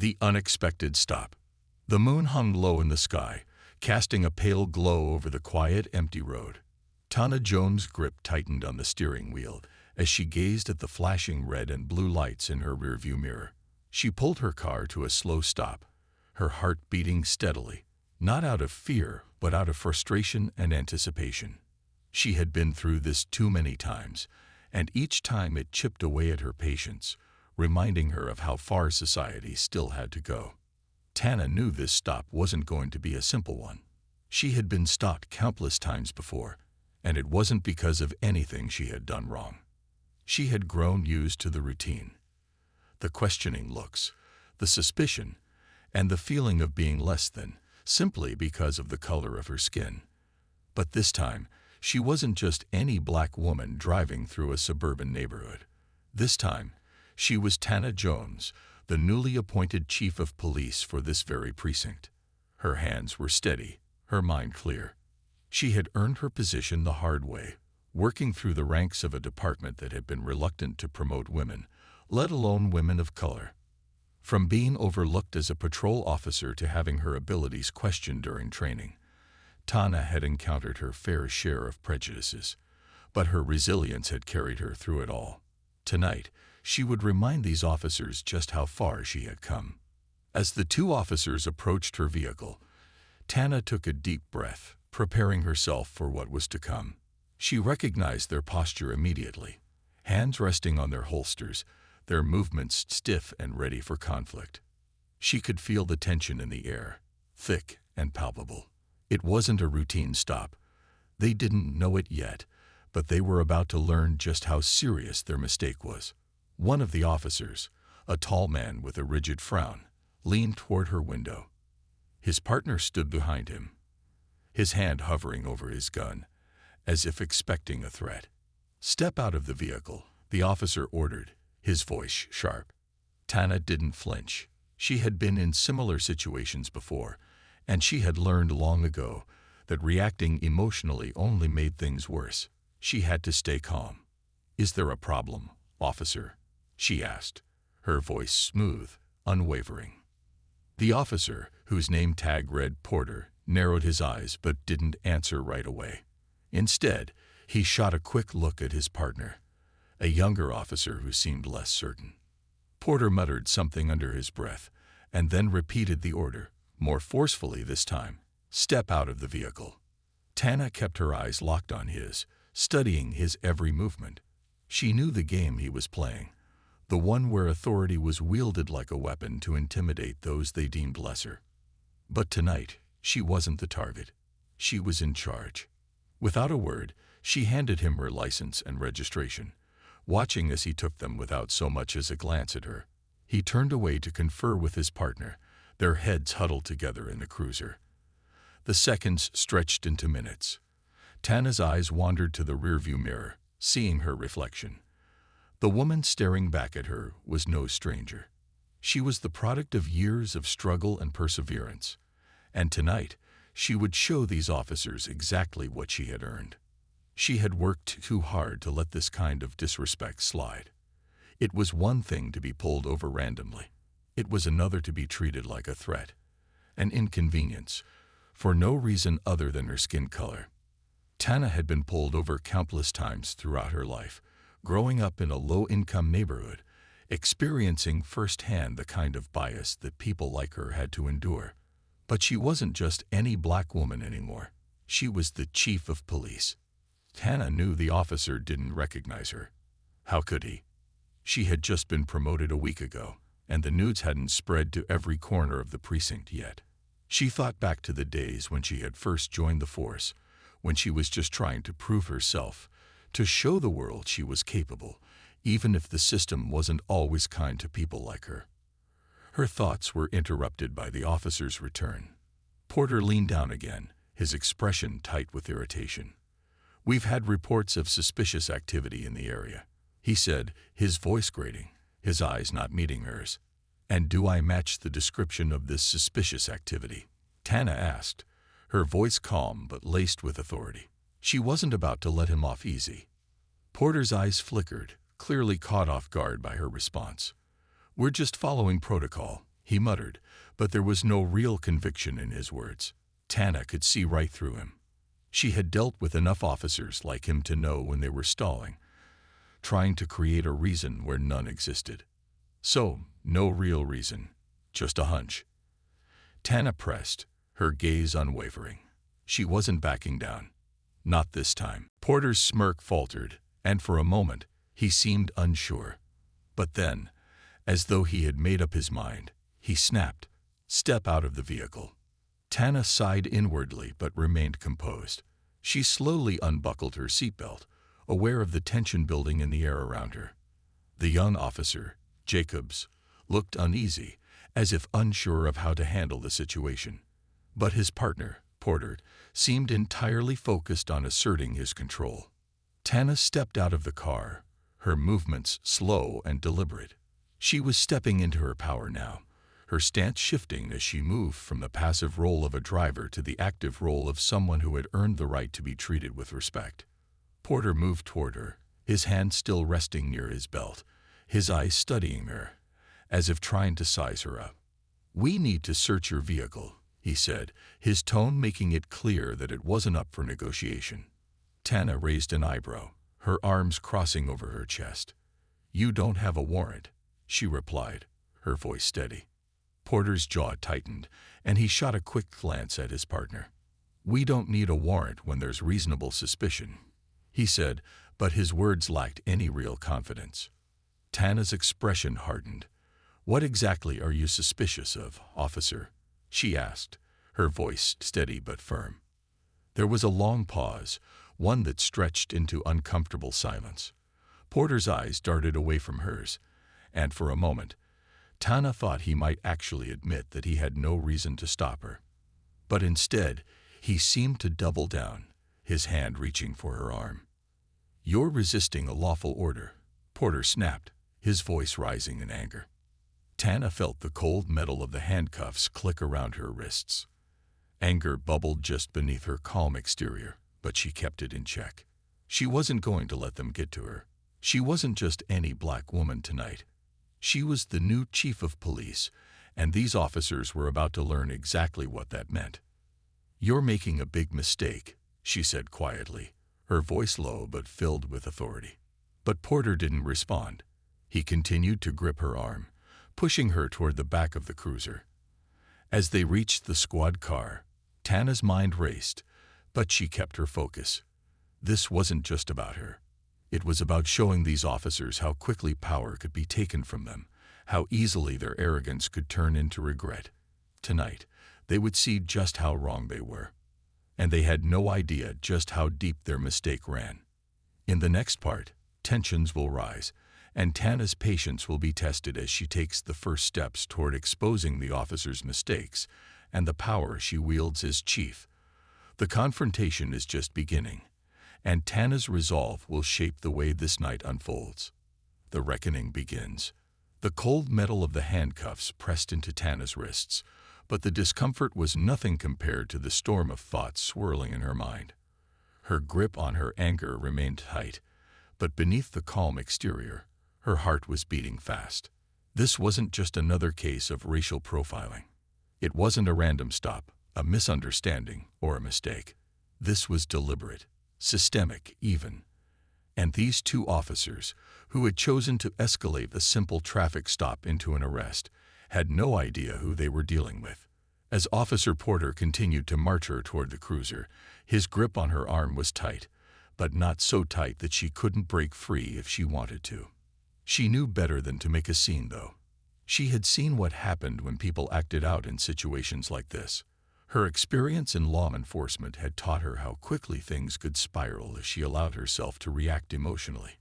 The unexpected stop. The moon hung low in the sky, casting a pale glow over the quiet, empty road. Tana Jones' grip tightened on the steering wheel as she gazed at the flashing red and blue lights in her rearview mirror. She pulled her car to a slow stop, her heart beating steadily, not out of fear, but out of frustration and anticipation. She had been through this too many times, and each time it chipped away at her patience, reminding her of how far society still had to go. Tana knew this stop wasn't going to be a simple one. She had been stopped countless times before, and it wasn't because of anything she had done wrong. She had grown used to the routine, the questioning looks, the suspicion, and the feeling of being less than, simply because of the color of her skin. But this time, she wasn't just any black woman driving through a suburban neighborhood. This time, she was Tana Jones, the newly appointed chief of police for this very precinct. Her hands were steady, her mind clear. She had earned her position the hard way, working through the ranks of a department that had been reluctant to promote women, let alone women of color. From being overlooked as a patrol officer to having her abilities questioned during training, Tana had encountered her fair share of prejudices, but her resilience had carried her through it all. Tonight, she would remind these officers just how far she had come. As the two officers approached her vehicle, Tana took a deep breath, preparing herself for what was to come. She recognized their posture immediately, hands resting on their holsters, their movements stiff and ready for conflict. She could feel the tension in the air, thick and palpable. It wasn't a routine stop. They didn't know it yet, but they were about to learn just how serious their mistake was. One of the officers, a tall man with a rigid frown, leaned toward her window. His partner stood behind him, his hand hovering over his gun, as if expecting a threat. "Step out of the vehicle," the officer ordered, his voice sharp. Tana didn't flinch. She had been in similar situations before, and she had learned long ago that reacting emotionally only made things worse. She had to stay calm. "Is there a problem, officer?" she asked, her voice smooth, unwavering. The officer, whose name tag read Porter, narrowed his eyes but didn't answer right away. Instead, he shot a quick look at his partner, a younger officer who seemed less certain. Porter muttered something under his breath and then repeated the order, more forcefully this time. "Step out of the vehicle." Tana kept her eyes locked on his, studying his every movement. She knew the game he was playing, the one where authority was wielded like a weapon to intimidate those they deemed lesser. But tonight, she wasn't the target. She was in charge. Without a word, she handed him her license and registration, watching as he took them without so much as a glance at her. He turned away to confer with his partner, their heads huddled together in the cruiser. The seconds stretched into minutes. Tana's eyes wandered to the rearview mirror, seeing her reflection. The woman staring back at her was no stranger. She was the product of years of struggle and perseverance, and tonight she would show these officers exactly what she had earned. She had worked too hard to let this kind of disrespect slide. It was one thing to be pulled over randomly. It was another to be treated like a threat, an inconvenience, for no reason other than her skin color. Tana had been pulled over countless times throughout her life, growing up in a low-income neighborhood, experiencing firsthand the kind of bias that people like her had to endure. But she wasn't just any black woman anymore. She was the chief of police. Tana knew the officer didn't recognize her. How could he? She had just been promoted a week ago, and the news hadn't spread to every corner of the precinct yet. She thought back to the days when she had first joined the force, when she was just trying to prove herself, to show the world she was capable, even if the system wasn't always kind to people like her. Her thoughts were interrupted by the officer's return. Porter leaned down again, his expression tight with irritation. "We've had reports of suspicious activity in the area," he said, his voice grating, his eyes not meeting hers. "And do I match the description of this suspicious activity?" Tana asked, her voice calm but laced with authority. She wasn't about to let him off easy. Porter's eyes flickered, clearly caught off guard by her response. "We're just following protocol," he muttered, but there was no real conviction in his words. Tana could see right through him. She had dealt with enough officers like him to know when they were stalling, trying to create a reason where none existed. So, no real reason, just a hunch. Tana pressed, her gaze unwavering. She wasn't backing down. Not this time. Porter's smirk faltered, and for a moment, he seemed unsure. But then, as though he had made up his mind, he snapped, "Step out of the vehicle." Tana sighed inwardly but remained composed. She slowly unbuckled her seatbelt, aware of the tension building in the air around her. The young officer, Jacobs, looked uneasy, as if unsure of how to handle the situation. But his partner, Porter, seemed entirely focused on asserting his control. Tana stepped out of the car, her movements slow and deliberate. She was stepping into her power now, her stance shifting as she moved from the passive role of a driver to the active role of someone who had earned the right to be treated with respect. Porter moved toward her, his hand still resting near his belt, his eyes studying her, as if trying to size her up. "We need to search your vehicle," he said, his tone making it clear that it wasn't up for negotiation. Tana raised an eyebrow, her arms crossing over her chest. "You don't have a warrant," she replied, her voice steady. Porter's jaw tightened, and he shot a quick glance at his partner. "We don't need a warrant when there's reasonable suspicion," he said, but his words lacked any real confidence. Tana's expression hardened. "What exactly are you suspicious of, officer?" she asked, her voice steady but firm. There was a long pause, one that stretched into uncomfortable silence. Porter's eyes darted away from hers, and for a moment, Tana thought he might actually admit that he had no reason to stop her. But instead, he seemed to double down, his hand reaching for her arm. "You're resisting a lawful order," Porter snapped, his voice rising in anger. Tana felt the cold metal of the handcuffs click around her wrists. Anger bubbled just beneath her calm exterior, but she kept it in check. She wasn't going to let them get to her. She wasn't just any black woman tonight. She was the new chief of police, and these officers were about to learn exactly what that meant. "You're making a big mistake," she said quietly, her voice low but filled with authority. But Porter didn't respond. He continued to grip her arm, pushing her toward the back of the cruiser. As they reached the squad car, Tana's mind raced, but she kept her focus. This wasn't just about her. It was about showing these officers how quickly power could be taken from them, how easily their arrogance could turn into regret. Tonight, they would see just how wrong they were. And they had no idea just how deep their mistake ran. In the next part, tensions will rise, and Tana's patience will be tested as she takes the first steps toward exposing the officer's mistakes and the power she wields as chief. The confrontation is just beginning, and Tana's resolve will shape the way this night unfolds. The reckoning begins. The cold metal of the handcuffs pressed into Tana's wrists, but the discomfort was nothing compared to the storm of thoughts swirling in her mind. Her grip on her anger remained tight, but beneath the calm exterior, her heart was beating fast. This wasn't just another case of racial profiling. It wasn't a random stop, a misunderstanding, or a mistake. This was deliberate, systemic even. And these two officers, who had chosen to escalate a simple traffic stop into an arrest, had no idea who they were dealing with. As Officer Porter continued to march her toward the cruiser, his grip on her arm was tight, but not so tight that she couldn't break free if she wanted to. She knew better than to make a scene, though. She had seen what happened when people acted out in situations like this. Her experience in law enforcement had taught her how quickly things could spiral if she allowed herself to react emotionally.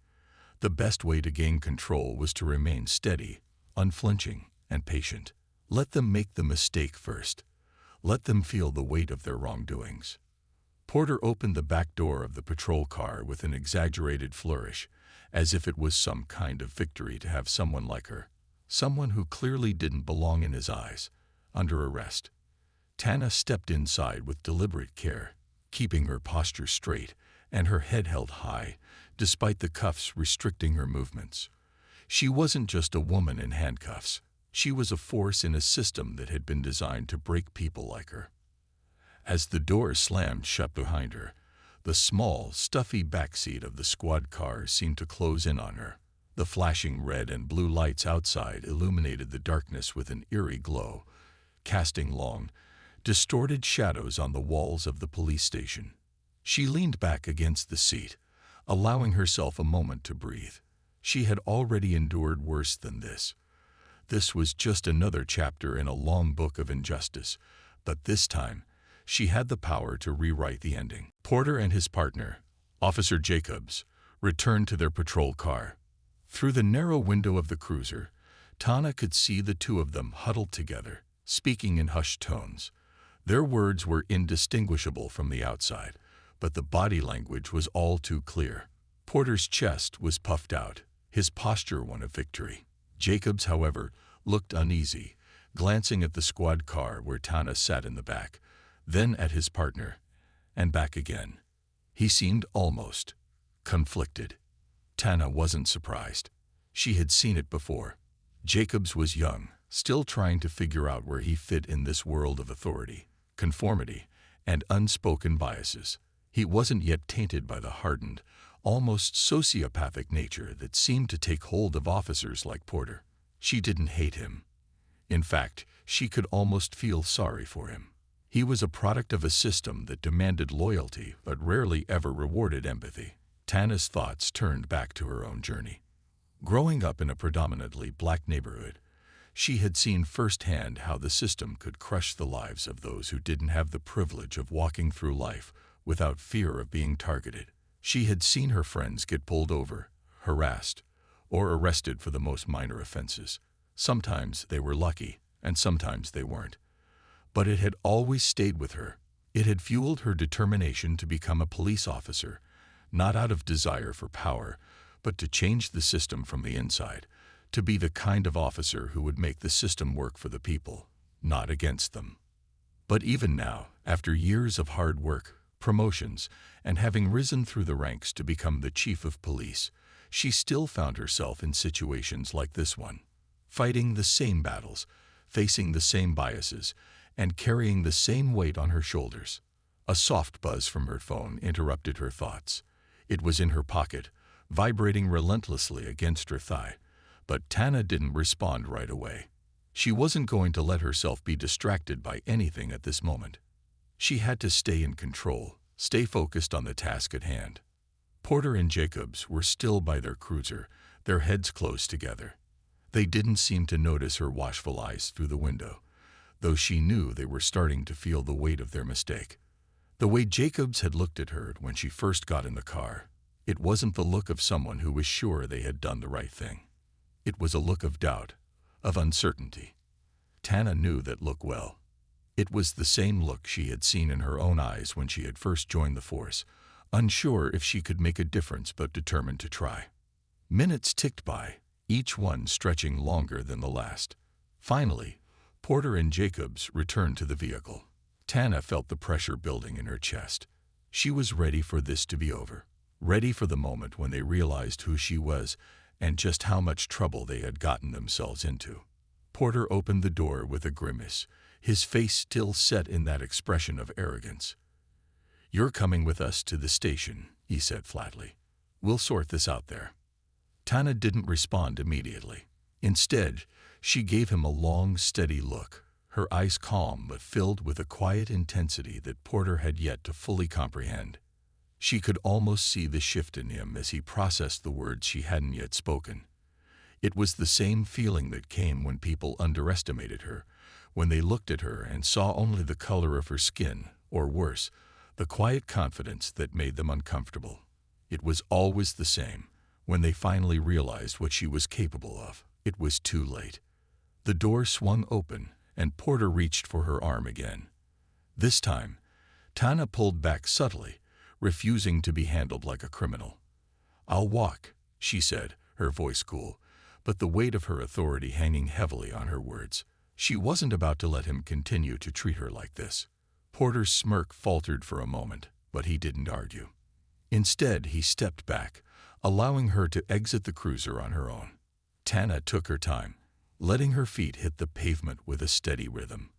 The best way to gain control was to remain steady, unflinching, and patient. Let them make the mistake first. Let them feel the weight of their wrongdoings. Porter opened the back door of the patrol car with an exaggerated flourish, as if it was some kind of victory to have someone like her, someone who clearly didn't belong in his eyes, under arrest. Tana stepped inside with deliberate care, keeping her posture straight and her head held high, despite the cuffs restricting her movements. She wasn't just a woman in handcuffs. She was a force in a system that had been designed to break people like her. As the door slammed shut behind her, the small, stuffy backseat of the squad car seemed to close in on her. The flashing red and blue lights outside illuminated the darkness with an eerie glow, casting long, distorted shadows on the walls of the police station. She leaned back against the seat, allowing herself a moment to breathe. She had already endured worse than this. This was just another chapter in a long book of injustice, but this time, she had the power to rewrite the ending. Porter and his partner, Officer Jacobs, returned to their patrol car. Through the narrow window of the cruiser, Tana could see the two of them huddled together, speaking in hushed tones. Their words were indistinguishable from the outside, but the body language was all too clear. Porter's chest was puffed out, his posture one of victory. Jacobs, however, looked uneasy, glancing at the squad car where Tana sat in the back, then at his partner, and back again. He seemed almost conflicted. Tana wasn't surprised. She had seen it before. Jacobs was young, still trying to figure out where he fit in this world of authority, conformity, and unspoken biases. He wasn't yet tainted by the hardened, almost sociopathic nature that seemed to take hold of officers like Porter. She didn't hate him. In fact, she could almost feel sorry for him. He was a product of a system that demanded loyalty but rarely ever rewarded empathy. Tana's thoughts turned back to her own journey. Growing up in a predominantly black neighborhood, she had seen firsthand how the system could crush the lives of those who didn't have the privilege of walking through life without fear of being targeted. She had seen her friends get pulled over, harassed, or arrested for the most minor offenses. Sometimes they were lucky, and sometimes they weren't. But it had always stayed with her. It had fueled her determination to become a police officer, not out of desire for power, but to change the system from the inside, to be the kind of officer who would make the system work for the people, not against them. But even now, after years of hard work, promotions, and having risen through the ranks to become the chief of police, she still found herself in situations like this one, fighting the same battles, facing the same biases, and carrying the same weight on her shoulders. A soft buzz from her phone interrupted her thoughts. It was in her pocket, vibrating relentlessly against her thigh, but Tana didn't respond right away. She wasn't going to let herself be distracted by anything at this moment. She had to stay in control, stay focused on the task at hand. Porter and Jacobs were still by their cruiser, their heads close together. They didn't seem to notice her watchful eyes through the window, though she knew they were starting to feel the weight of their mistake. The way Jacobs had looked at her when she first got in the car, it wasn't the look of someone who was sure they had done the right thing. It was a look of doubt, of uncertainty. Tana knew that look well. It was the same look she had seen in her own eyes when she had first joined the force, unsure if she could make a difference but determined to try. Minutes ticked by, each one stretching longer than the last. Finally, Porter and Jacobs returned to the vehicle. Tana felt the pressure building in her chest. She was ready for this to be over, ready for the moment when they realized who she was and just how much trouble they had gotten themselves into. Porter opened the door with a grimace, his face still set in that expression of arrogance. "You're coming with us to the station," he said flatly. "We'll sort this out there." Tana didn't respond immediately. Instead, she gave him a long, steady look, her eyes calm but filled with a quiet intensity that Porter had yet to fully comprehend. She could almost see the shift in him as he processed the words she hadn't yet spoken. It was the same feeling that came when people underestimated her, when they looked at her and saw only the color of her skin, or worse, the quiet confidence that made them uncomfortable. It was always the same. When they finally realized what she was capable of, it was too late. The door swung open, and Porter reached for her arm again. This time, Tana pulled back subtly, refusing to be handled like a criminal. "I'll walk," she said, her voice cool, but the weight of her authority hanging heavily on her words. She wasn't about to let him continue to treat her like this. Porter's smirk faltered for a moment, but he didn't argue. Instead, he stepped back, allowing her to exit the cruiser on her own. Tana took her time. letting her feet hit the pavement with a steady rhythm.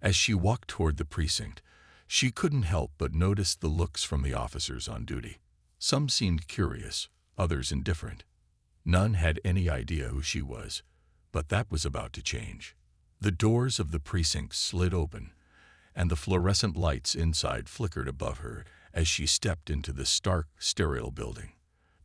As she walked toward the precinct, she couldn't help but notice the looks from the officers on duty. Some seemed curious, others indifferent. None had any idea who she was, but that was about to change. The doors of the precinct slid open, and the fluorescent lights inside flickered above her as she stepped into the stark, sterile building.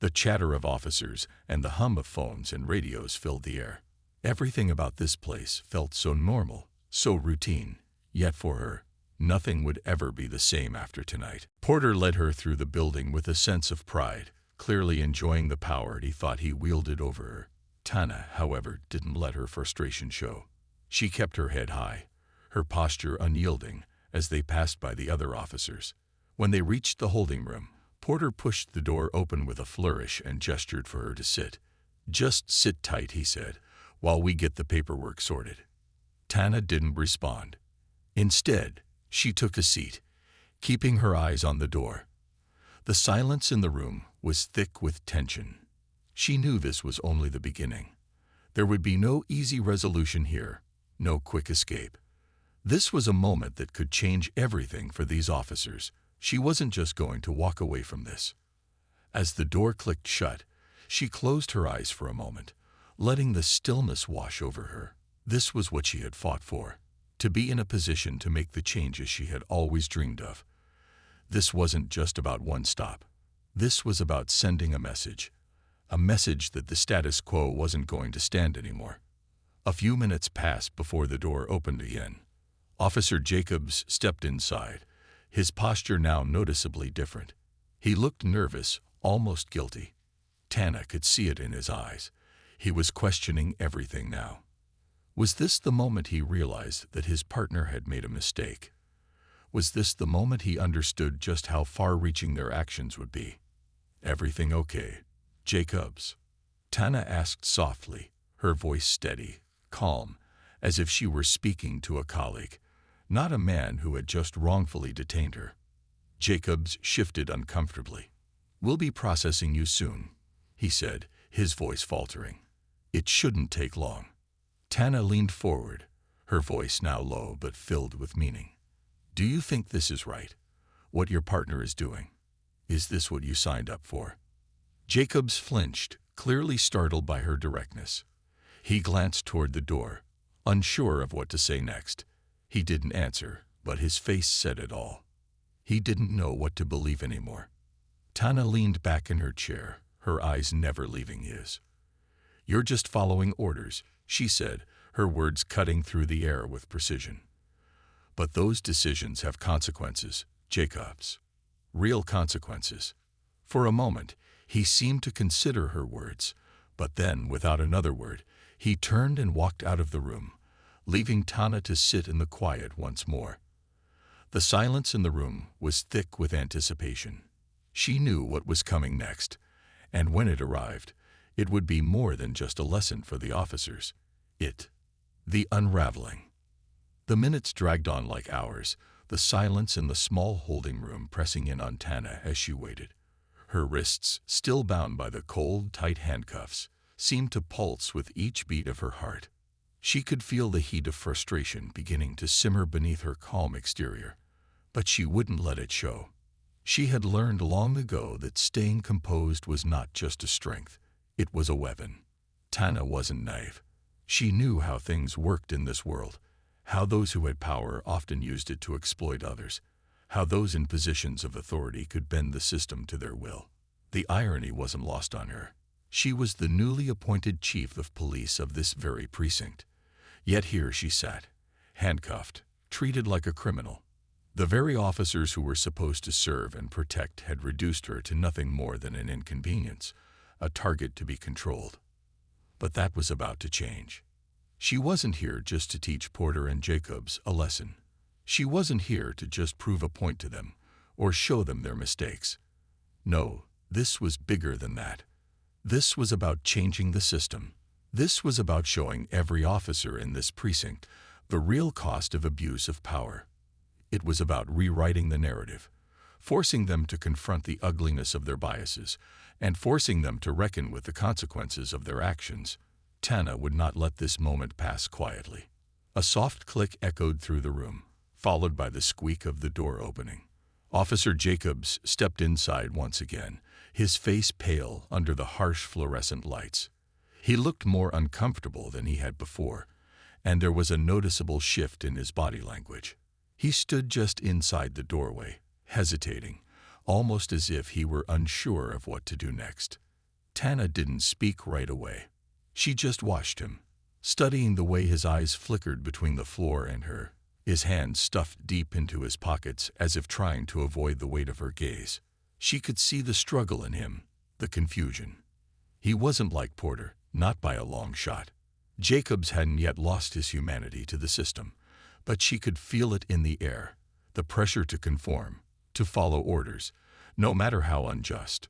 The chatter of officers and the hum of phones and radios filled the air. Everything about this place felt so normal, so routine, yet for her, nothing would ever be the same after tonight. Porter led her through the building with a sense of pride, clearly enjoying the power he thought he wielded over her. Tana, however, didn't let her frustration show. She kept her head high, her posture unyielding, as they passed by the other officers. When they reached the holding room, Porter pushed the door open with a flourish and gestured for her to sit. "Just sit tight," he said, "while we get the paperwork sorted." Tana didn't respond. Instead, she took a seat, keeping her eyes on the door. The silence in the room was thick with tension. She knew this was only the beginning. There would be no easy resolution here, no quick escape. This was a moment that could change everything for these officers. She wasn't just going to walk away from this. As the door clicked shut, she closed her eyes for a moment, letting the stillness wash over her. This was what she had fought for, to be in a position to make the changes she had always dreamed of. This wasn't just about one stop. This was about sending a message that the status quo wasn't going to stand anymore. A few minutes passed before the door opened again. Officer Jacobs stepped inside, his posture now noticeably different. He looked nervous, almost guilty. Tana could see it in his eyes. He was questioning everything now. Was this the moment he realized that his partner had made a mistake? Was this the moment he understood just how far-reaching their actions would be? "Everything okay, Jacobs?" Tana asked softly, her voice steady, calm, as if she were speaking to a colleague, not a man who had just wrongfully detained her. Jacobs shifted uncomfortably. "We'll be processing you soon," he said, his voice faltering. "It shouldn't take long." Tana leaned forward, her voice now low but filled with meaning. "Do you think this is right? What your partner is doing? Is this what you signed up for?" Jacobs flinched, clearly startled by her directness. He glanced toward the door, unsure of what to say next. He didn't answer, but his face said it all. He didn't know what to believe anymore. Tana leaned back in her chair, her eyes never leaving his. "You're just following orders," she said, her words cutting through the air with precision. "But those decisions have consequences, Jacobs. Real consequences." For a moment, he seemed to consider her words, but then, without another word, he turned and walked out of the room, leaving Tana to sit in the quiet once more. The silence in the room was thick with anticipation. She knew what was coming next, and when it arrived, it would be more than just a lesson for the officers. The unraveling. The minutes dragged on like hours, the silence in the small holding room pressing in on Tana as she waited. Her wrists, still bound by the cold, tight handcuffs, seemed to pulse with each beat of her heart. She could feel the heat of frustration beginning to simmer beneath her calm exterior, but she wouldn't let it show. She had learned long ago that staying composed was not just a strength, it was a weapon. Tana wasn't naive. She knew how things worked in this world, how those who had power often used it to exploit others, how those in positions of authority could bend the system to their will. The irony wasn't lost on her. She was the newly appointed chief of police of this very precinct. Yet here she sat, handcuffed, treated like a criminal. The very officers who were supposed to serve and protect had reduced her to nothing more than an inconvenience, a target to be controlled. But that was about to change. She wasn't here just to teach Porter and Jacobs a lesson. She wasn't here to just prove a point to them or show them their mistakes. No, this was bigger than that. This was about changing the system. This was about showing every officer in this precinct the real cost of abuse of power. It was about rewriting the narrative, forcing them to confront the ugliness of their biases, and forcing them to reckon with the consequences of their actions. Tana would not let this moment pass quietly. A soft click echoed through the room, followed by the squeak of the door opening. Officer Jacobs stepped inside once again, his face pale under the harsh fluorescent lights. He looked more uncomfortable than he had before, and there was a noticeable shift in his body language. He stood just inside the doorway, hesitating, almost as if he were unsure of what to do next. Tana didn't speak right away. She just watched him, studying the way his eyes flickered between the floor and her, his hands stuffed deep into his pockets as if trying to avoid the weight of her gaze. She could see the struggle in him, the confusion. He wasn't like Porter, not by a long shot. Jacobs hadn't yet lost his humanity to the system, but she could feel it in the air, the pressure to conform, to follow orders, no matter how unjust.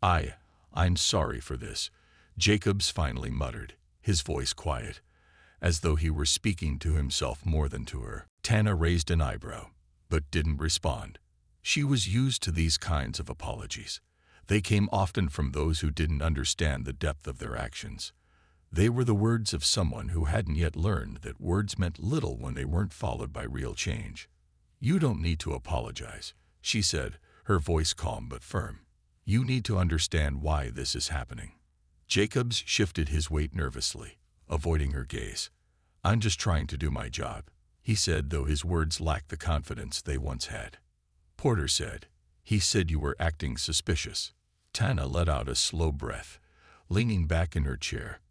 I'm sorry for this," Jacobs finally muttered, his voice quiet, as though he were speaking to himself more than to her. Tana raised an eyebrow, but didn't respond. She was used to these kinds of apologies. They came often from those who didn't understand the depth of their actions. They were the words of someone who hadn't yet learned that words meant little when they weren't followed by real change. "You don't need to apologize," she said, her voice calm but firm. "You need to understand why this is happening." Jacobs shifted his weight nervously, avoiding her gaze. "I'm just trying to do my job," he said, though his words lacked the confidence they once had. "Porter said. He said you were acting suspicious." Tana let out a slow breath, leaning back in her chair.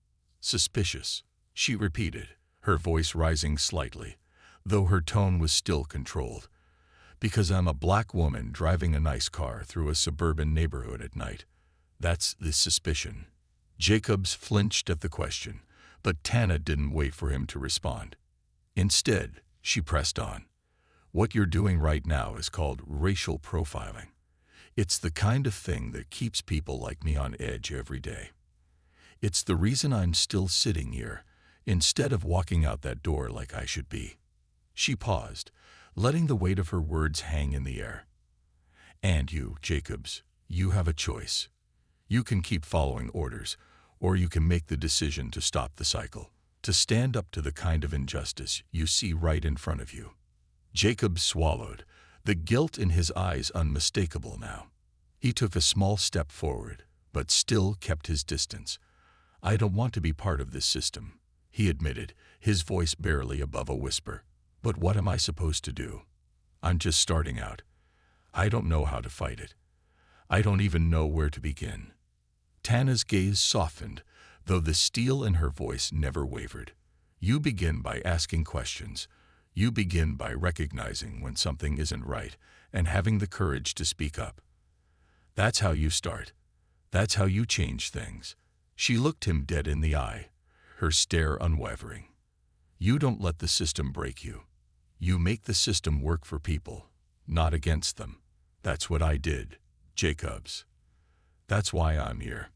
"Suspicious," she repeated, her voice rising slightly, though her tone was still controlled. "Because I'm a black woman driving a nice car through a suburban neighborhood at night. That's the suspicion." Jacobs flinched at the question, but Tana didn't wait for him to respond. Instead, she pressed on. "What you're doing right now is called racial profiling. It's the kind of thing that keeps people like me on edge every day. It's the reason I'm still sitting here, instead of walking out that door like I should be." She paused, letting the weight of her words hang in the air. "And you, Jacobs, you have a choice. You can keep following orders, or you can make the decision to stop the cycle, to stand up to the kind of injustice you see right in front of you." Jacobs swallowed, the guilt in his eyes unmistakable now. He took a small step forward, but still kept his distance. "I don't want to be part of this system," he admitted, his voice barely above a whisper. "But what am I supposed to do? I'm just starting out. I don't know how to fight it. I don't even know where to begin." Tana's gaze softened, though the steel in her voice never wavered. "You begin by asking questions. You begin by recognizing when something isn't right and having the courage to speak up. That's how you start. That's how you change things." She looked him dead in the eye, her stare unwavering. "You don't let the system break you. You make the system work for people, not against them. That's what I did, Jacobs. That's why I'm here.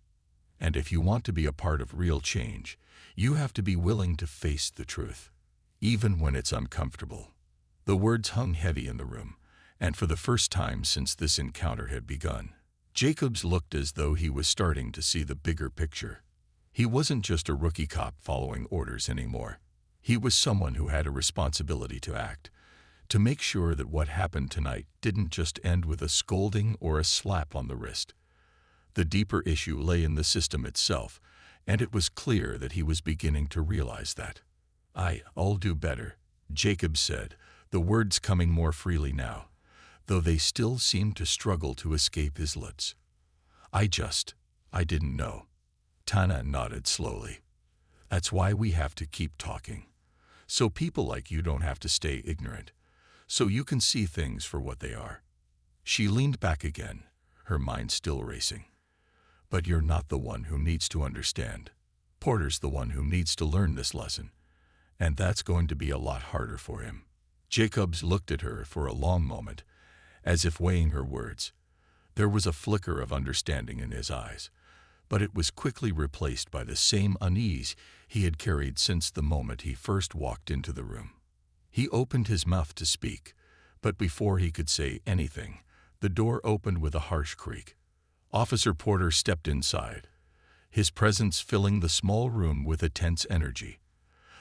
And if you want to be a part of real change, you have to be willing to face the truth, even when it's uncomfortable." The words hung heavy in the room, and for the first time since this encounter had begun, Jacobs looked as though he was starting to see the bigger picture. He wasn't just a rookie cop following orders anymore. He was someone who had a responsibility to act, to make sure that what happened tonight didn't just end with a scolding or a slap on the wrist. The deeper issue lay in the system itself, and it was clear that he was beginning to realize that. "I'll do better," Jacobs said, the words coming more freely now, though they still seemed to struggle to escape his lips. I didn't know." Tana nodded slowly. "That's why we have to keep talking. So people like you don't have to stay ignorant. So you can see things for what they are." She leaned back again, her mind still racing. "But you're not the one who needs to understand. Porter's the one who needs to learn this lesson. And that's going to be a lot harder for him." Jacobs looked at her for a long moment, as if weighing her words. There was a flicker of understanding in his eyes, but it was quickly replaced by the same unease he had carried since the moment he first walked into the room. He opened his mouth to speak, but before he could say anything, the door opened with a harsh creak. Officer Porter stepped inside, his presence filling the small room with a tense energy.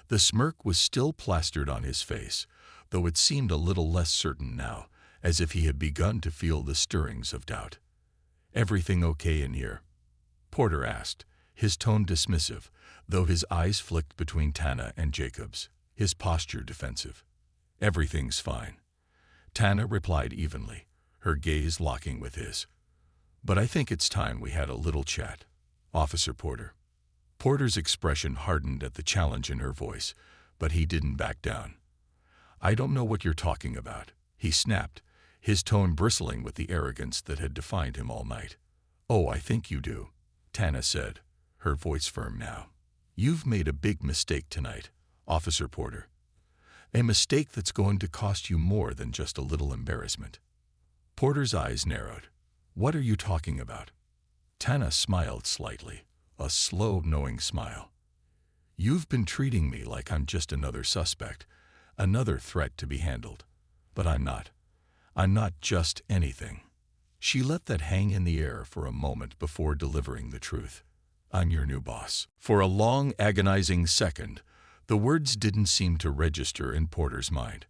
The smirk was still plastered on his face, though it seemed a little less certain now, as if he had begun to feel the stirrings of doubt. "Everything okay in here?" Porter asked, his tone dismissive, though his eyes flicked between Tana and Jacobs, his posture defensive. "Everything's fine," Tana replied evenly, her gaze locking with his. "But I think it's time we had a little chat, Officer Porter." Porter's expression hardened at the challenge in her voice, but he didn't back down. "I don't know what you're talking about," he snapped, his tone bristling with the arrogance that had defined him all night. "Oh, I think you do," Tana said, her voice firm now. "You've made a big mistake tonight, Officer Porter. A mistake that's going to cost you more than just a little embarrassment." Porter's eyes narrowed. "What are you talking about?" Tana smiled slightly, a slow, knowing smile. "You've been treating me like I'm just another suspect, another threat to be handled. But I'm not. I'm not just anything." She let that hang in the air for a moment before delivering the truth. "I'm your new boss." For a long, agonizing second, the words didn't seem to register in Porter's mind.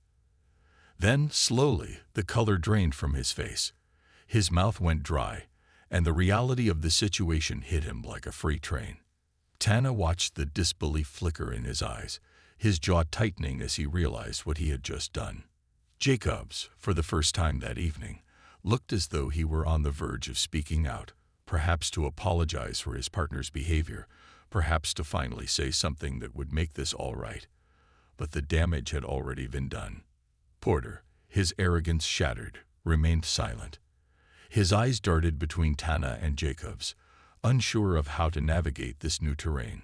Then, slowly, the color drained from his face. His mouth went dry, and the reality of the situation hit him like a freight train. Tana watched the disbelief flicker in his eyes, his jaw tightening as he realized what he had just done. Jacobs, for the first time that evening, looked as though he were on the verge of speaking out, perhaps to apologize for his partner's behavior, perhaps to finally say something that would make this all right. But the damage had already been done. Porter, his arrogance shattered, remained silent. His eyes darted between Tana and Jacobs, unsure of how to navigate this new terrain.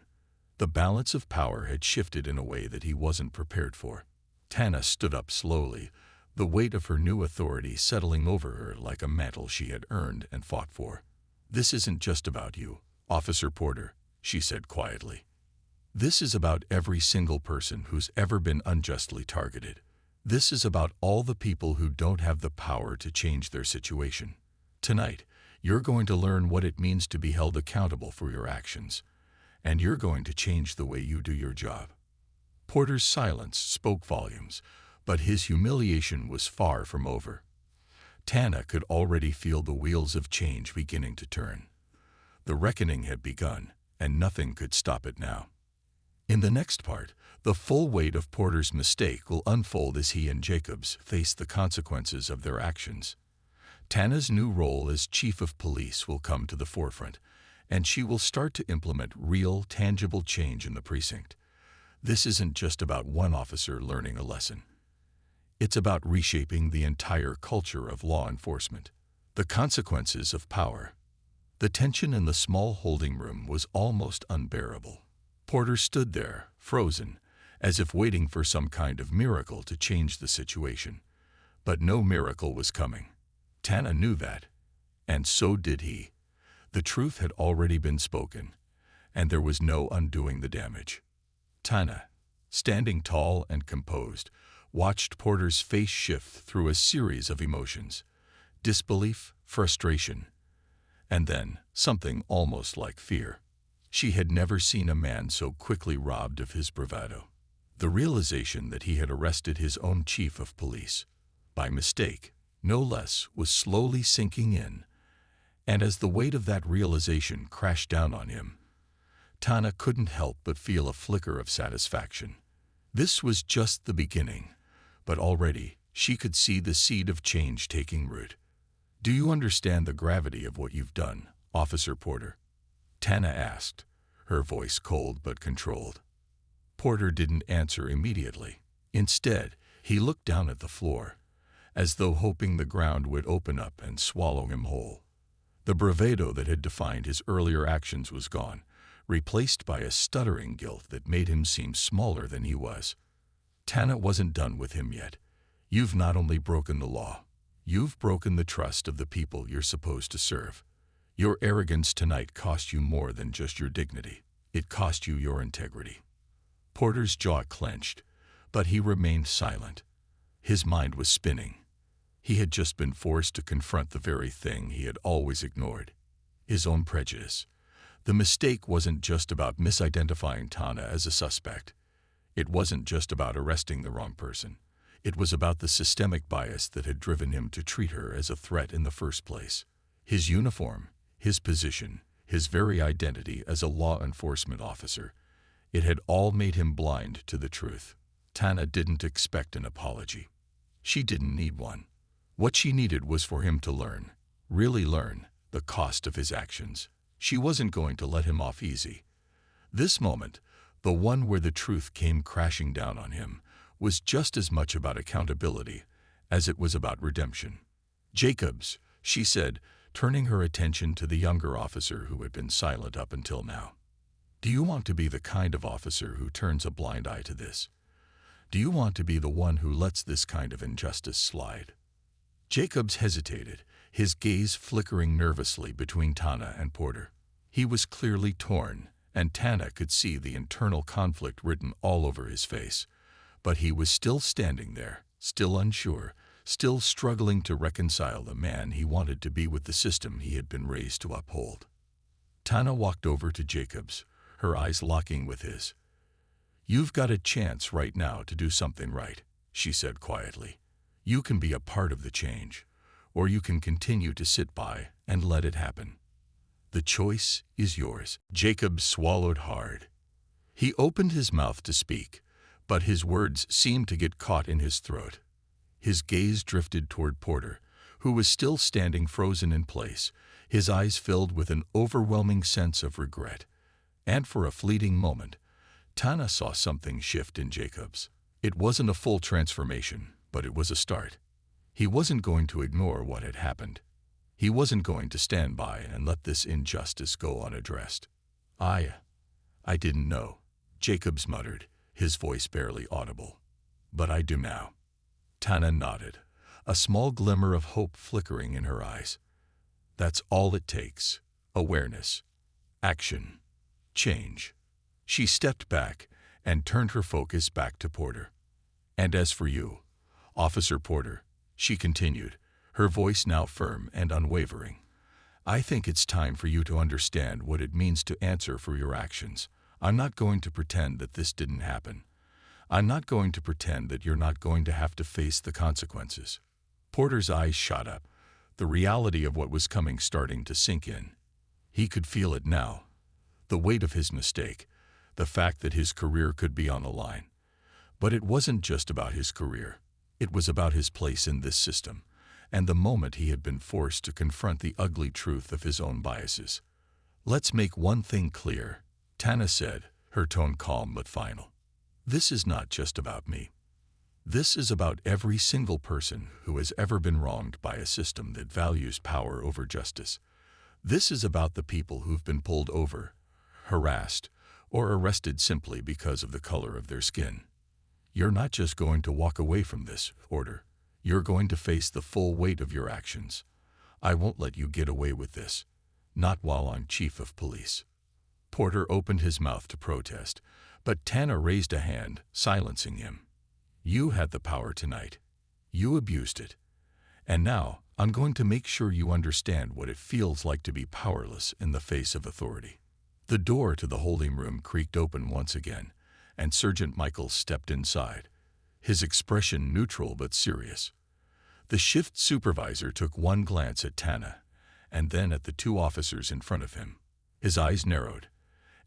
The balance of power had shifted in a way that he wasn't prepared for. Tana stood up slowly, the weight of her new authority settling over her like a mantle she had earned and fought for. "This isn't just about you, Officer Porter," she said quietly. "This is about every single person who's ever been unjustly targeted. This is about all the people who don't have the power to change their situation. Tonight, you're going to learn what it means to be held accountable for your actions, and you're going to change the way you do your job." Porter's silence spoke volumes, but his humiliation was far from over. Tana could already feel the wheels of change beginning to turn. The reckoning had begun, and nothing could stop it now. In the next part, the full weight of Porter's mistake will unfold as he and Jacobs face the consequences of their actions. Tana's new role as chief of police will come to the forefront, and she will start to implement real, tangible change in the precinct. This isn't just about one officer learning a lesson. It's about reshaping the entire culture of law enforcement. The consequences of power. The tension in the small holding room was almost unbearable. Porter stood there, frozen, as if waiting for some kind of miracle to change the situation. But no miracle was coming. Tana knew that, and so did he. The truth had already been spoken, and there was no undoing the damage. Tana, standing tall and composed, watched Porter's face shift through a series of emotions: disbelief, frustration, and then something almost like fear. She had never seen a man so quickly robbed of his bravado. The realization that he had arrested his own chief of police, by mistake, no less, was slowly sinking in, and as the weight of that realization crashed down on him, Tana couldn't help but feel a flicker of satisfaction. This was just the beginning, but already she could see the seed of change taking root. "Do you understand the gravity of what you've done, Officer Porter?" Tana asked, her voice cold but controlled. Porter didn't answer immediately. Instead, he looked down at the floor, as though hoping the ground would open up and swallow him whole. The bravado that had defined his earlier actions was gone, replaced by a stuttering guilt that made him seem smaller than he was. Tana wasn't done with him yet. "You've not only broken the law, you've broken the trust of the people you're supposed to serve. Your arrogance tonight cost you more than just your dignity. It cost you your integrity." Porter's jaw clenched, but he remained silent. His mind was spinning. He had just been forced to confront the very thing he had always ignored: his own prejudice. The mistake wasn't just about misidentifying Tana as a suspect. It wasn't just about arresting the wrong person. It was about the systemic bias that had driven him to treat her as a threat in the first place. His uniform, his position, his very identity as a law enforcement officer, it had all made him blind to the truth. Tana didn't expect an apology. She didn't need one. What she needed was for him to learn, really learn, the cost of his actions. She wasn't going to let him off easy. This moment, the one where the truth came crashing down on him, was just as much about accountability as it was about redemption. "Jacobs," she said, turning her attention to the younger officer who had been silent up until now. "Do you want to be the kind of officer who turns a blind eye to this? Do you want to be the one who lets this kind of injustice slide?" Jacobs hesitated, his gaze flickering nervously between Tana and Porter. He was clearly torn, and Tana could see the internal conflict written all over his face. But he was still standing there, still unsure, still struggling to reconcile the man he wanted to be with the system he had been raised to uphold. Tana walked over to Jacobs, her eyes locking with his. "You've got a chance right now to do something right," she said quietly. "You can be a part of the change, or you can continue to sit by and let it happen. The choice is yours." Jacobs swallowed hard. He opened his mouth to speak, but his words seemed to get caught in his throat. His gaze drifted toward Porter, who was still standing frozen in place, his eyes filled with an overwhelming sense of regret. And for a fleeting moment, Tana saw something shift in Jacobs. It wasn't a full transformation, but it was a start. He wasn't going to ignore what had happened. He wasn't going to stand by and let this injustice go unaddressed. I didn't know," Jacobs muttered, his voice barely audible. "But I do now." Tana nodded, a small glimmer of hope flickering in her eyes. "That's all it takes. Awareness. Action. Change." She stepped back and turned her focus back to Porter. "And as for you, Officer Porter," she continued, her voice now firm and unwavering, "I think it's time for you to understand what it means to answer for your actions. I'm not going to pretend that this didn't happen. I'm not going to pretend that you're not going to have to face the consequences." Porter's eyes shot up, the reality of what was coming starting to sink in. He could feel it now, the weight of his mistake, the fact that his career could be on the line. But it wasn't just about his career. It was about his place in this system, and the moment he had been forced to confront the ugly truth of his own biases. "Let's make one thing clear," Tana said, her tone calm but final. "This is not just about me. This is about every single person who has ever been wronged by a system that values power over justice. This is about the people who've been pulled over, harassed, or arrested simply because of the color of their skin. You're not just going to walk away from this order. You're going to face the full weight of your actions. I won't let you get away with this. Not while I'm chief of police." Porter opened his mouth to protest, but Tana raised a hand, silencing him. "You had the power tonight. You abused it. And now, I'm going to make sure you understand what it feels like to be powerless in the face of authority." The door to the holding room creaked open once again, and Sergeant Michaels stepped inside, his expression neutral but serious. The shift supervisor took one glance at Tana, and then at the two officers in front of him. His eyes narrowed,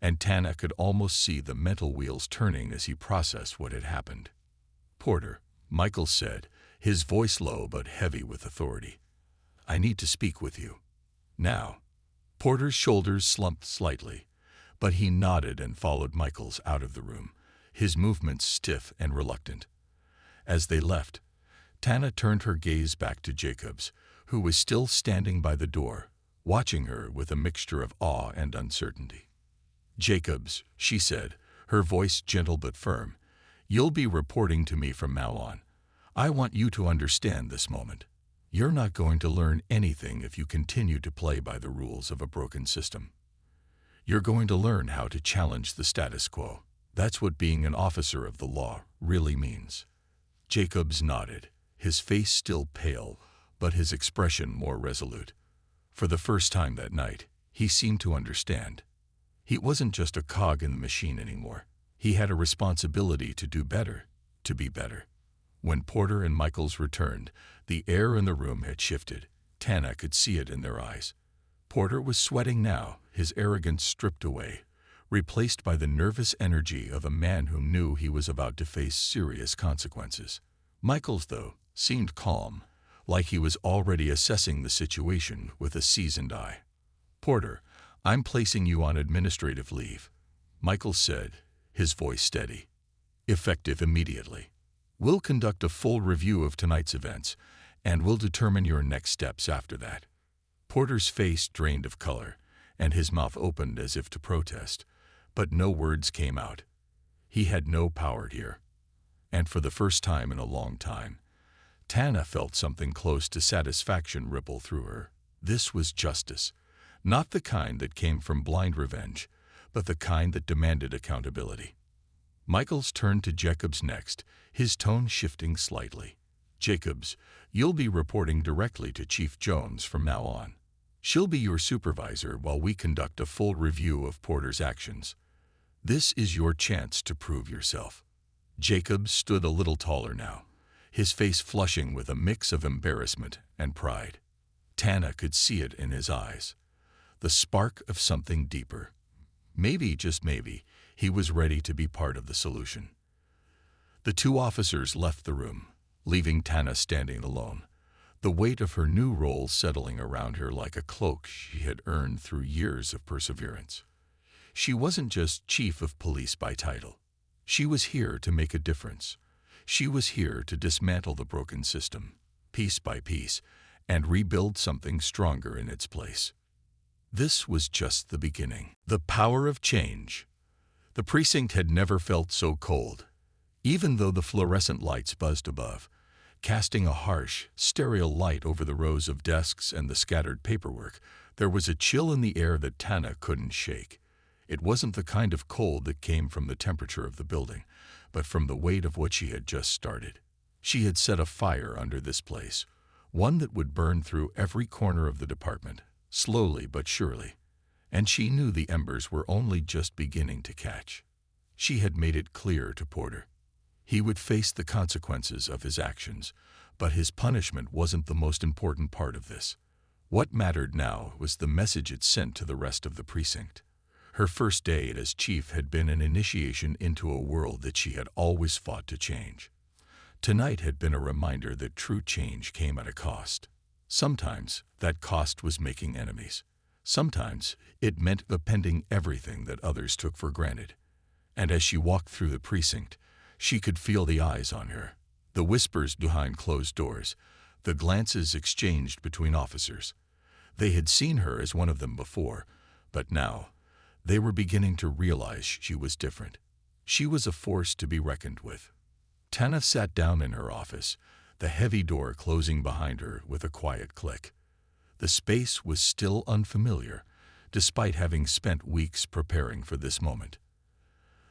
and Tana could almost see the mental wheels turning as he processed what had happened. "Porter," Michaels said, his voice low but heavy with authority, "I need to speak with you. Now." Porter's shoulders slumped slightly, but he nodded and followed Michaels out of the room, his movements stiff and reluctant. As they left, Tana turned her gaze back to Jacobs, who was still standing by the door, watching her with a mixture of awe and uncertainty. "Jacobs," she said, her voice gentle but firm, "you'll be reporting to me from now on. I want you to understand this moment. You're not going to learn anything if you continue to play by the rules of a broken system. You're going to learn how to challenge the status quo. That's what being an officer of the law really means." Jacobs nodded, his face still pale, but his expression more resolute. For the first time that night, he seemed to understand. He wasn't just a cog in the machine anymore. He had a responsibility to do better, to be better. When Porter and Michaels returned, the air in the room had shifted. Tana could see it in their eyes. Porter was sweating now, his arrogance stripped away, replaced by the nervous energy of a man who knew he was about to face serious consequences. Michaels, though, seemed calm, like he was already assessing the situation with a seasoned eye. "Porter, I'm placing you on administrative leave," Michaels said, his voice steady. "Effective immediately. We'll conduct a full review of tonight's events, and we'll determine your next steps after that." Porter's face drained of color, and his mouth opened as if to protest, but no words came out. He had no power here. And for the first time in a long time, Tana felt something close to satisfaction ripple through her. This was justice, not the kind that came from blind revenge, but the kind that demanded accountability. Michaels turned to Jacobs next, his tone shifting slightly. "Jacobs, you'll be reporting directly to Chief Jones from now on. She'll be your supervisor while we conduct a full review of Porter's actions. This is your chance to prove yourself." Jacobs stood a little taller now, his face flushing with a mix of embarrassment and pride. Tana could see it in his eyes, the spark of something deeper. Maybe, just maybe, he was ready to be part of the solution. The two officers left the room, leaving Tana standing alone, the weight of her new role settling around her like a cloak she had earned through years of perseverance. She wasn't just chief of police by title. She was here to make a difference. She was here to dismantle the broken system, piece by piece, and rebuild something stronger in its place. This was just the beginning. The power of change. The precinct had never felt so cold, even though the fluorescent lights buzzed above, casting a harsh, sterile light over the rows of desks and the scattered paperwork. There was a chill in the air that Tana couldn't shake. It wasn't the kind of cold that came from the temperature of the building, but from the weight of what she had just started. She had set a fire under this place, one that would burn through every corner of the department, slowly but surely. And she knew the embers were only just beginning to catch. She had made it clear to Porter. He would face the consequences of his actions, but his punishment wasn't the most important part of this. What mattered now was the message it sent to the rest of the precinct. Her first day as chief had been an initiation into a world that she had always fought to change. Tonight had been a reminder that true change came at a cost. Sometimes that cost was making enemies. Sometimes it meant upending everything that others took for granted. And as she walked through the precinct, she could feel the eyes on her, the whispers behind closed doors, the glances exchanged between officers. They had seen her as one of them before, but now they were beginning to realize she was different. She was a force to be reckoned with. Tana sat down in her office, the heavy door closing behind her with a quiet click. The space was still unfamiliar, despite having spent weeks preparing for this moment.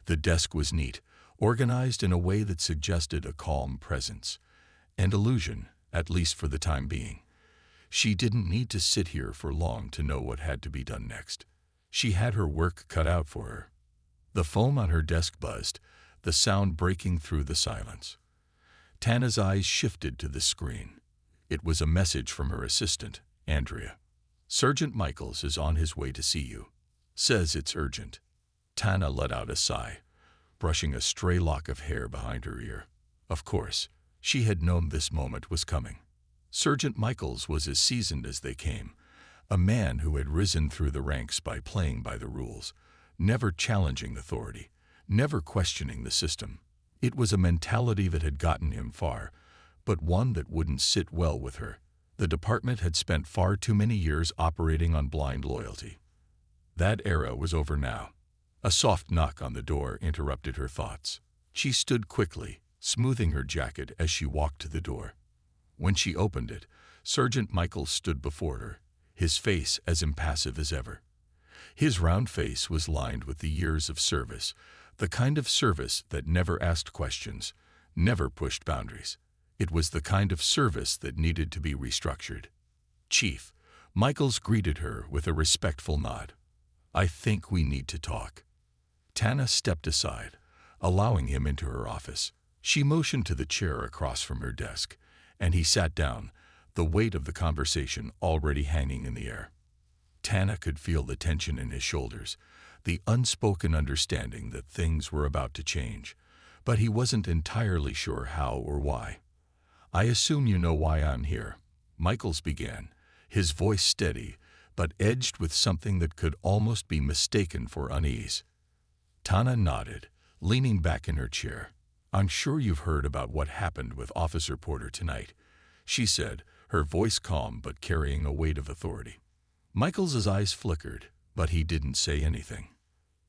The desk was neat, organized in a way that suggested a calm presence, an illusion, at least for the time being. She didn't need to sit here for long to know what had to be done next. She had her work cut out for her. The foam on her desk buzzed, the sound breaking through the silence. Tana's eyes shifted to the screen. It was a message from her assistant, Andrea. "Sergeant Michaels is on his way to see you. Says it's urgent." Tana let out a sigh, brushing a stray lock of hair behind her ear. Of course, she had known this moment was coming. Sergeant Michaels was as seasoned as they came, a man who had risen through the ranks by playing by the rules, never challenging authority, never questioning the system. It was a mentality that had gotten him far, but one that wouldn't sit well with her. The department had spent far too many years operating on blind loyalty. That era was over now. A soft knock on the door interrupted her thoughts. She stood quickly, smoothing her jacket as she walked to the door. When she opened it, Sergeant Michaels stood before her, his face as impassive as ever. His round face was lined with the years of service, the kind of service that never asked questions, never pushed boundaries. It was the kind of service that needed to be restructured. "Chief," Michaels greeted her with a respectful nod. I think we need to talk." Tana stepped aside, allowing him into her office. She motioned to the chair across from her desk, and he sat down, the weight of the conversation already hanging in the air. Tana could feel the tension in his shoulders, the unspoken understanding that things were about to change, but he wasn't entirely sure how or why. "I assume you know why I'm here," Michaels began, his voice steady, but edged with something that could almost be mistaken for unease. Tana nodded, leaning back in her chair. "I'm sure you've heard about what happened with Officer Porter tonight," she said, her voice calm but carrying a weight of authority. Michaels's eyes flickered, but he didn't say anything.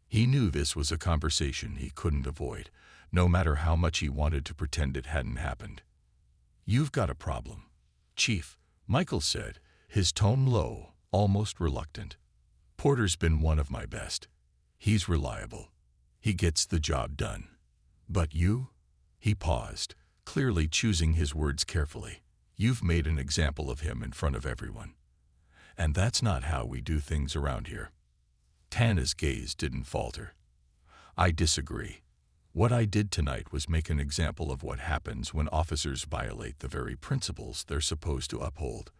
He knew this was a conversation he couldn't avoid, no matter how much he wanted to pretend it hadn't happened. "You've got a problem, Chief," Michaels said, his tone low, almost reluctant. "Porter's been one of my best. He's reliable. He gets the job done. But you?" He paused, clearly choosing his words carefully. "You've made an example of him in front of everyone. And that's not how we do things around here." Tana's gaze didn't falter. "I disagree. What I did tonight was make an example of what happens when officers violate the very principles they're supposed to uphold.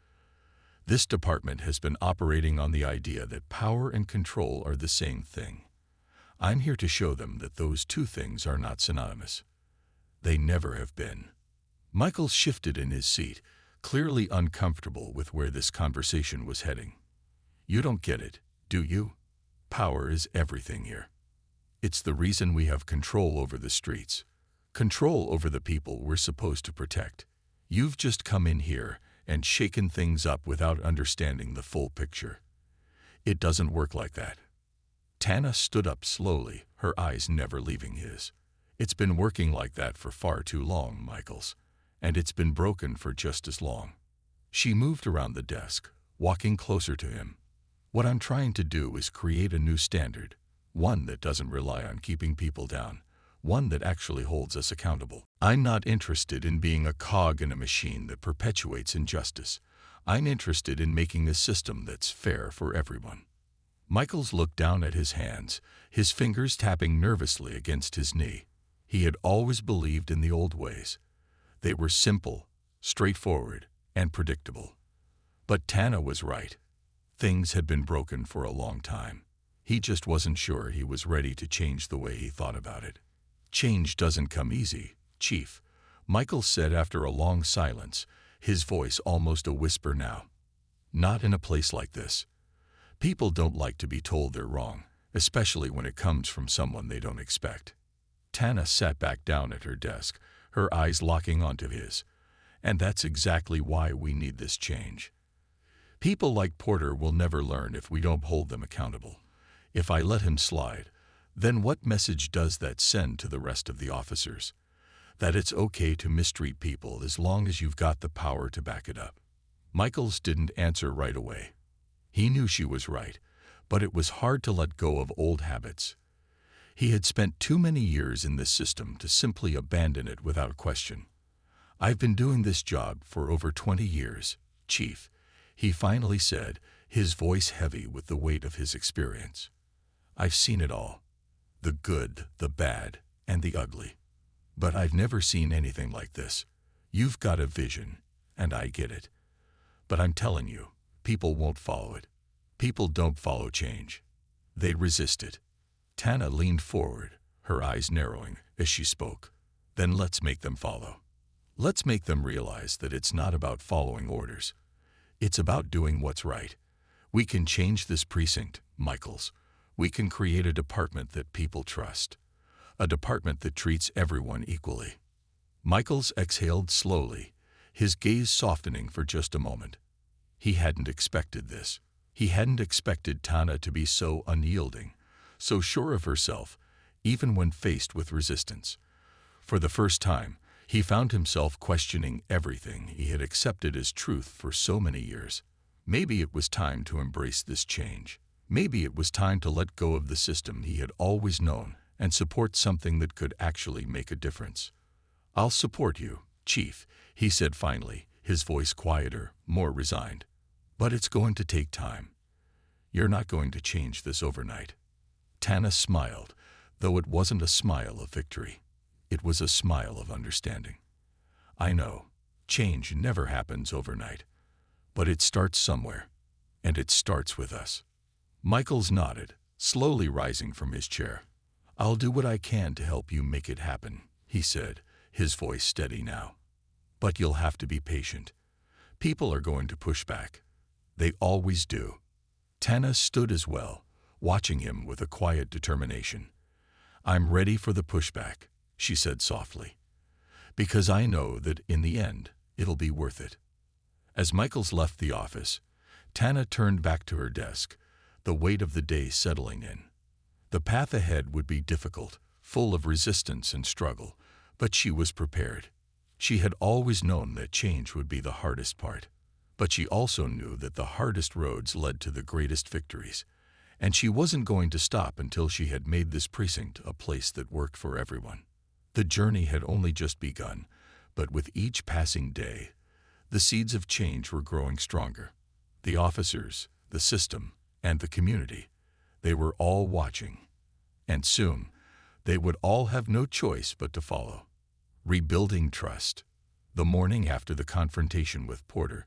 This department has been operating on the idea that power and control are the same thing. I'm here to show them that those two things are not synonymous. They never have been." Michaels shifted in his seat, clearly uncomfortable with where this conversation was heading. "You don't get it, do you? Power is everything here. It's the reason we have control over the streets, control over the people we're supposed to protect. You've just come in here and shaken things up without understanding the full picture. It doesn't work like that." Tana stood up slowly, her eyes never leaving his. "It's been working like that for far too long, Michaels, and it's been broken for just as long." She moved around the desk, walking closer to him. "What I'm trying to do is create a new standard, one that doesn't rely on keeping people down, one that actually holds us accountable. I'm not interested in being a cog in a machine that perpetuates injustice. I'm interested in making a system that's fair for everyone." Michaels looked down at his hands, his fingers tapping nervously against his knee. He had always believed in the old ways. They were simple, straightforward, and predictable. But Tana was right. Things had been broken for a long time. He just wasn't sure he was ready to change the way he thought about it. "Change doesn't come easy, Chief," Michaels said after a long silence, his voice almost a whisper now. "Not in a place like this. People don't like to be told they're wrong, especially when it comes from someone they don't expect." Tana sat back down at her desk, her eyes locking onto his. "And that's exactly why we need this change. People like Porter will never learn if we don't hold them accountable. If I let him slide, then what message does that send to the rest of the officers? That it's okay to mistreat people as long as you've got the power to back it up." Michaels didn't answer right away. He knew she was right, but it was hard to let go of old habits. He had spent too many years in this system to simply abandon it without question. "I've been doing this job for over 20 years, Chief," he finally said, his voice heavy with the weight of his experience. "I've seen it all. The good, the bad, and the ugly. But I've never seen anything like this. You've got a vision, and I get it. But I'm telling you, people won't follow it. People don't follow change. They resist it." Tana leaned forward, her eyes narrowing as she spoke. "Then let's make them follow. Let's make them realize that it's not about following orders. It's about doing what's right. We can change this precinct, Michaels. We can create a department that people trust. A department that treats everyone equally." Michaels exhaled slowly, his gaze softening for just a moment. He hadn't expected this. He hadn't expected Tana to be so unyielding, so sure of herself, even when faced with resistance. For the first time, he found himself questioning everything he had accepted as truth for so many years. Maybe it was time to embrace this change. Maybe it was time to let go of the system he had always known and support something that could actually make a difference. "I'll support you, Chief," he said finally, his voice quieter, more resigned. "But it's going to take time. You're not going to change this overnight. Tana smiled, though it wasn't a smile of victory. It was a smile of understanding. I know, change never happens overnight. But it starts somewhere, and it starts with us. Michaels nodded, slowly rising from his chair. I'll do what I can to help you make it happen, he said, his voice steady now. But you'll have to be patient. People are going to push back. They always do. Tana stood as well, watching him with a quiet determination. I'm ready for the pushback, she said softly. Because I know that in the end, it'll be worth it. As Michaels left the office, Tana turned back to her desk, the weight of the day settling in. The path ahead would be difficult, full of resistance and struggle, but she was prepared. She had always known that change would be the hardest part, but she also knew that the hardest roads led to the greatest victories, and she wasn't going to stop until she had made this precinct a place that worked for everyone. The journey had only just begun, but with each passing day, the seeds of change were growing stronger. The officers, the system, and the community, they were all watching. And soon, they would all have no choice but to follow. Rebuilding trust. The morning after the confrontation with Porter,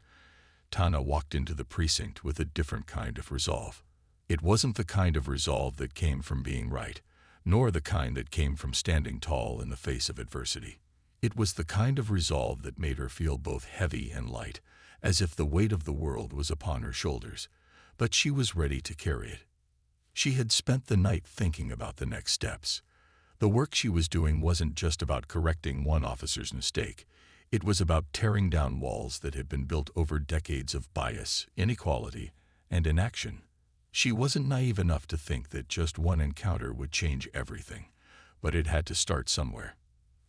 Tana walked into the precinct with a different kind of resolve. It wasn't the kind of resolve that came from being right, nor the kind that came from standing tall in the face of adversity. It was the kind of resolve that made her feel both heavy and light, as if the weight of the world was upon her shoulders, but she was ready to carry it. She had spent the night thinking about the next steps. The work she was doing wasn't just about correcting one officer's mistake. It was about tearing down walls that had been built over decades of bias, inequality, and inaction. She wasn't naive enough to think that just one encounter would change everything, but it had to start somewhere.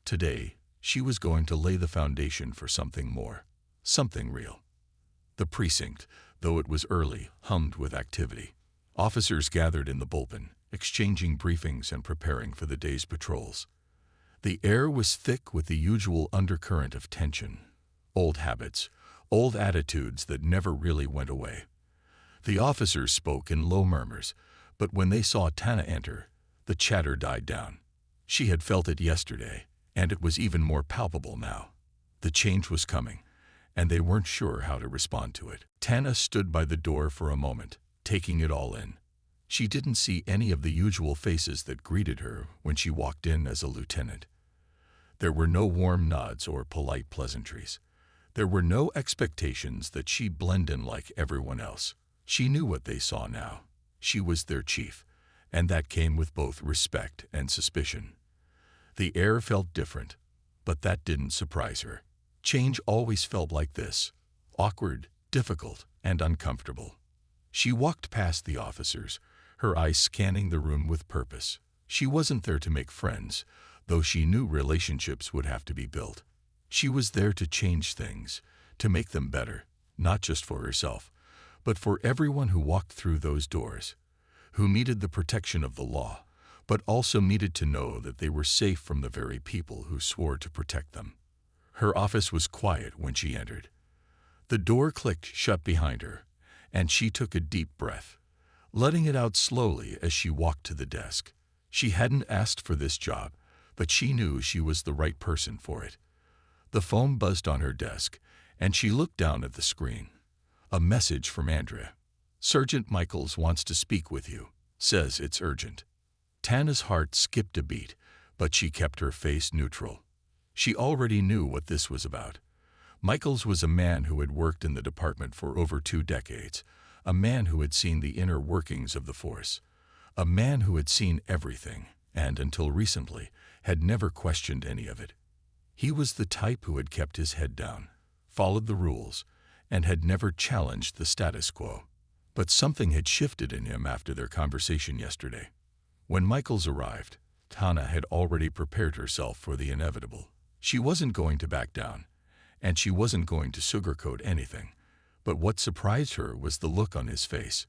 Today, she was going to lay the foundation for something more, something real. The precinct, though it was early, hummed with activity. Officers gathered in the bullpen, exchanging briefings and preparing for the day's patrols. The air was thick with the usual undercurrent of tension, old habits, old attitudes that never really went away. The officers spoke in low murmurs, but when they saw Tana enter, the chatter died down. She had felt it yesterday, and it was even more palpable now. The change was coming, and they weren't sure how to respond to it. Tana stood by the door for a moment, taking it all in. She didn't see any of the usual faces that greeted her when she walked in as a lieutenant. There were no warm nods or polite pleasantries. There were no expectations that she blend in like everyone else. She knew what they saw now. She was their chief, and that came with both respect and suspicion. The air felt different, but that didn't surprise her. Change always felt like this, awkward, difficult, and uncomfortable. She walked past the officers, her eyes scanning the room with purpose. She wasn't there to make friends, though she knew relationships would have to be built. She was there to change things, to make them better, not just for herself, but for everyone who walked through those doors, who needed the protection of the law, but also needed to know that they were safe from the very people who swore to protect them. Her office was quiet when she entered. The door clicked shut behind her, and she took a deep breath, letting it out slowly as she walked to the desk. She hadn't asked for this job, but she knew she was the right person for it. The phone buzzed on her desk, and she looked down at the screen. A message from Andrea. Sergeant Michaels wants to speak with you. Says it's urgent. Tana's heart skipped a beat, but she kept her face neutral. She already knew what this was about. Michaels was a man who had worked in the department for over 2 decades, a man who had seen the inner workings of the force, a man who had seen everything and, until recently, had never questioned any of it. He was the type who had kept his head down, followed the rules, and had never challenged the status quo. But something had shifted in him after their conversation yesterday. When Michaels arrived, Tana had already prepared herself for the inevitable. She wasn't going to back down, and she wasn't going to sugarcoat anything. But what surprised her was the look on his face.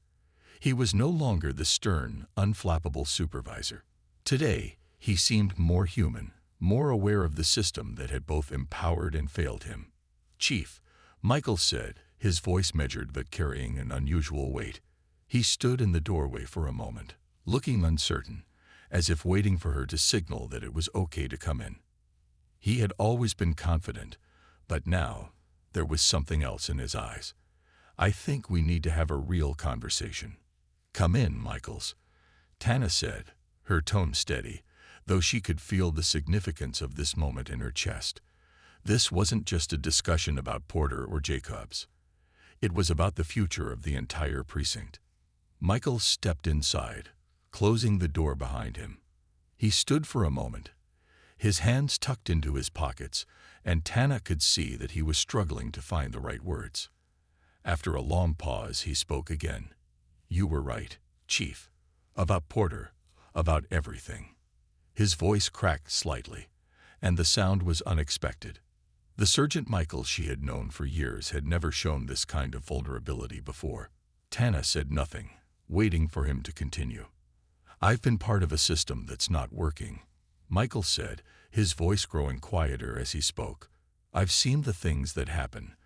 He was no longer the stern, unflappable supervisor. Today, he seemed more human, more aware of the system that had both empowered and failed him. "Chief," Michaels said, his voice measured but carrying an unusual weight. He stood in the doorway for a moment, looking uncertain, as if waiting for her to signal that it was okay to come in. He had always been confident, but now there was something else in his eyes. "I think we need to have a real conversation." "Come in, Michaels," Tana said, her tone steady, though she could feel the significance of this moment in her chest. This wasn't just a discussion about Porter or Jacobs. It was about the future of the entire precinct. Michaels stepped inside, closing the door behind him. He stood for a moment, his hands tucked into his pockets, and Tana could see that he was struggling to find the right words. After a long pause, he spoke again. "You were right, Chief. About Porter, about everything." His voice cracked slightly, and the sound was unexpected. The Sergeant Michaels she had known for years had never shown this kind of vulnerability before. Tana said nothing, waiting for him to continue. "I've been part of a system that's not working," Michael said, his voice growing quieter as he spoke. "I've seen the things that happen,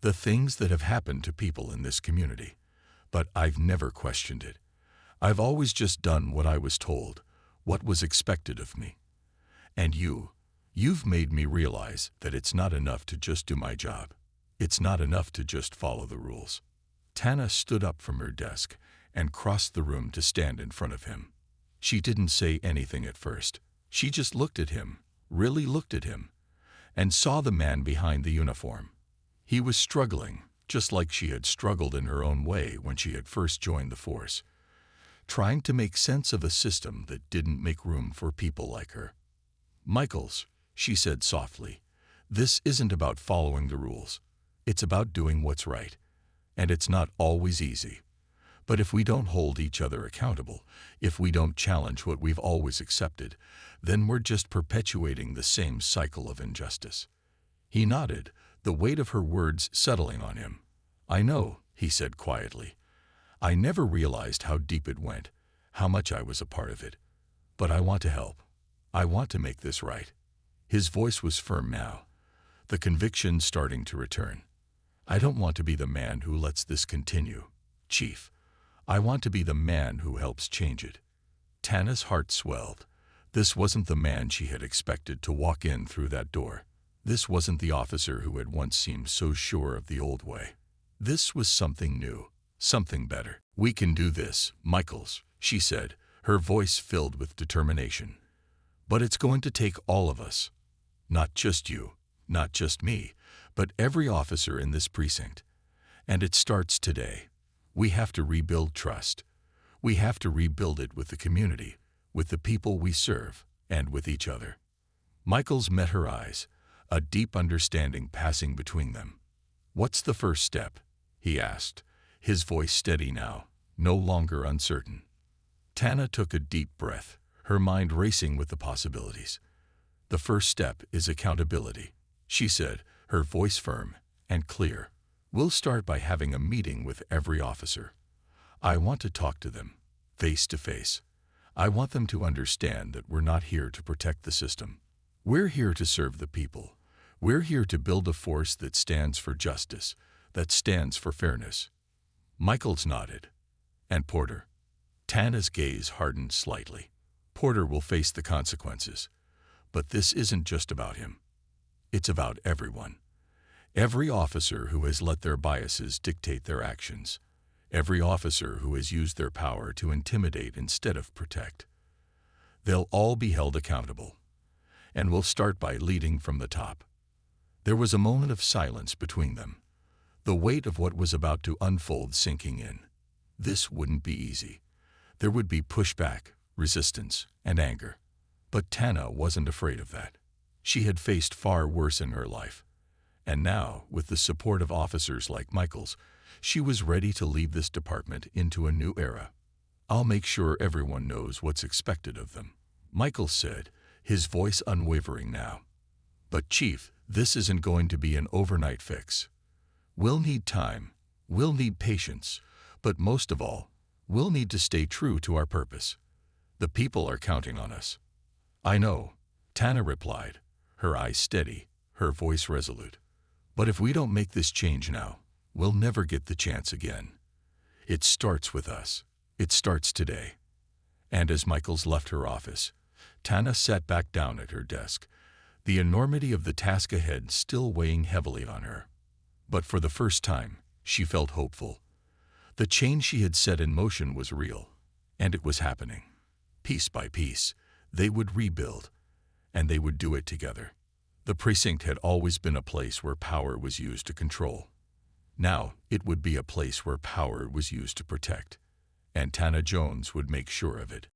the things that have happened to people in this community, but I've never questioned it. I've always just done what I was told, what was expected of me. And you've made me realize that it's not enough to just do my job. It's not enough to just follow the rules." Tana stood up from her desk and crossed the room to stand in front of him. She didn't say anything at first. She just looked at him, really looked at him, and saw the man behind the uniform. He was struggling, just like she had struggled in her own way when she had first joined the force, trying to make sense of a system that didn't make room for people like her. "Michaels," she said softly, "this isn't about following the rules. It's about doing what's right. And it's not always easy. But if we don't hold each other accountable, if we don't challenge what we've always accepted, then we're just perpetuating the same cycle of injustice." He nodded, the weight of her words settling on him. "I know," he said quietly. "I never realized how deep it went, how much I was a part of it. But I want to help. I want to make this right." His voice was firm now, the conviction starting to return. "I don't want to be the man who lets this continue, Chief. I want to be the man who helps change it." Tana's heart swelled. This wasn't the man she had expected to walk in through that door. This wasn't the officer who had once seemed so sure of the old way. This was something new, something better. "We can do this, Michaels," she said, her voice filled with determination. "But it's going to take all of us. Not just you, not just me, but every officer in this precinct. And it starts today. We have to rebuild trust. We have to rebuild it with the community, with the people we serve, and with each other." Michaels met her eyes, a deep understanding passing between them. "What's the first step?" he asked, his voice steady now, no longer uncertain. Tana took a deep breath, her mind racing with the possibilities. "The first step is accountability," she said, her voice firm and clear. "We'll start by having a meeting with every officer. I want to talk to them, face to face. I want them to understand that we're not here to protect the system. We're here to serve the people. We're here to build a force that stands for justice, that stands for fairness." Michaels nodded. "And Porter?" Tana's gaze hardened slightly. "Porter will face the consequences. But this isn't just about him. It's about everyone. Every officer who has let their biases dictate their actions. Every officer who has used their power to intimidate instead of protect. They'll all be held accountable. And we'll start by leading from the top." There was a moment of silence between them, the weight of what was about to unfold sinking in. This wouldn't be easy. There would be pushback, resistance, and anger. But Tana wasn't afraid of that. She had faced far worse in her life. And now, with the support of officers like Michaels, she was ready to lead this department into a new era. "I'll make sure everyone knows what's expected of them," Michaels said, his voice unwavering now. "But Chief, this isn't going to be an overnight fix. We'll need time, we'll need patience, but most of all, we'll need to stay true to our purpose. The people are counting on us." "I know," Tana replied, her eyes steady, her voice resolute. "But if we don't make this change now, we'll never get the chance again. It starts with us. It starts today. And as Michaels left her office, Tana sat back down at her desk, the enormity of the task ahead still weighing heavily on her. But for the first time, she felt hopeful. The change she had set in motion was real, and it was happening. Piece by piece, they would rebuild, and they would do it together. The precinct had always been a place where power was used to control. Now, it would be a place where power was used to protect, and Tana Jones would make sure of it.